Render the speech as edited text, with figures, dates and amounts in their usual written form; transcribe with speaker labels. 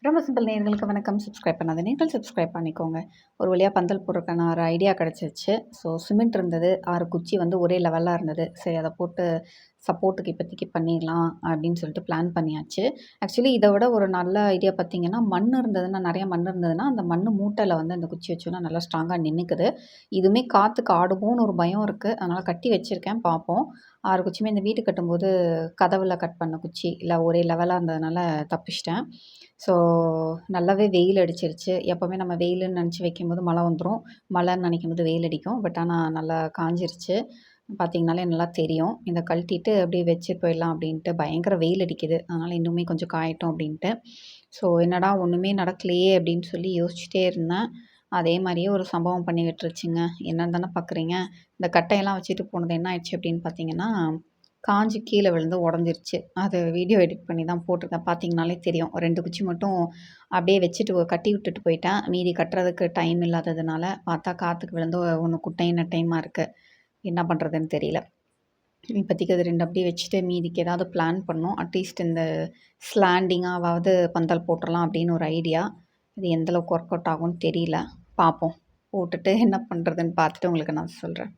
Speaker 1: ரொம்ப சிம்பிள் நேயர்களுக்கு வணக்கம். சப்ஸ்கிரைப் பண்ணாத நேயர்கள் சப்ஸ்கிரைப் பண்ணிக்கோங்க. ஒரு வழியா பந்தல் போடுறதுக்கான ஒரு ஐடியா கிடச்சிருச்சு. ஸோ சிமெண்ட் இருந்தது, 6 குச்சி வந்து ஒரே லெவலா இருந்தது. சரி அத போட்டு சப்போர்ட்டுக்கு இப்போதைக்கு பண்ணிடலாம் அப்படின்னு சொல்லிட்டு பிளான் பண்ணியாச்சு. ஆக்சுவலி இத விட ஒரு நல்ல ஐடியா பார்த்தீங்கன்னா, மண் இருந்ததுன்னா நெறைய மண் இருந்ததுன்னா, அந்த மண்ணு மூட்டையில வந்து அந்த குச்சி வச்சோம்னா நல்லா ஸ்ட்ராங்கா நின்னுக்குது. இதுவுமே காத்துக்கு ஆடுமோன்னு ஒரு பயம் இருக்கு. அதனால கட்டி வச்சிருக்கேன் பார்ப்போம். 6 குச்சியுமே இந்த வீடு கட்டும்போது கதவுல கட் பண்ண குச்சி. இல்ல ஒரே லெவலா இருந்ததுனால தப்பிச்சுட்டேன். ஸோ நல்லாவே வெயில் அடிச்சிருச்சு. எப்பவுமே நம்ம வெயிலுன்னு நெனச்சு வைக்கும்போது மழை வந்துரும். மழைன்னு நெனைக்கும்போது வெயில் அடிக்கும். பட் ஆனா நல்லா காஞ்சிருச்சு. பார்த்தீங்கனாலே நல்லா தெரியும். இத கழட்டிட்டு அப்படியே வச்சுட்டு போயிடலாம் அப்படின்ட்டு பயங்கர வெயில் அடிக்குது. அதனால இன்னுமே கொஞ்சம் காயட்டும் அப்படின்ட்டு. ஸோ என்னடா ஒண்ணுமே நடக்கலையே அப்படின்னு சொல்லி யோசிச்சுட்டே இருந்தேன். அதே மாரியே ஒரு சம்பவம் பண்ணி விட்டுருச்சுங்க. என்னன்னு தானே பார்க்குறீங்க. இந்த கட்டையெல்லாம் வச்சுட்டு போனது என்ன ஆயிடுச்சு அப்படின்னு பார்த்தீங்கன்னா, காஞ்சு கீழ விழுந்து உடஞ்சிருச்சு. அது வீடியோ எடிட் பண்ணி தான் போட்டிருக்கேன். பார்த்தீங்கனாலே தெரியும். 2 குச்சி மட்டும் அப்படியே வச்சுட்டு கட்டி விட்டுட்டு போயிட்டேன். மீதி கட்டுறதுக்கு டைம் இல்லாததுனால, பார்த்தா காத்துக்கு விழுந்து ஒண்ணு குட்டையும் நெட்டையுமா இருக்கு. என்ன பண்ணுறதுன்னு தெரியல. இப்போதைக்கு அது 2 அப்படியே வச்சுட்டு மீதிக்கு ஏதாவது பிளான் பண்ணணும். அட்லீஸ்ட் இந்த ஸ்லாண்டிங்காவாவது பந்தல் போட்டுறலாம் அப்படின்னு ஒரு ஐடியா. இது எந்த அளவுக்கு ஒர்க் அவுட் ஆகும்னு தெரியல. பார்ப்போம். போட்டுட்டு என்ன பண்ணுறதுன்னு பார்த்துட்டு உங்களுக்கு நான் சொல்றேன்.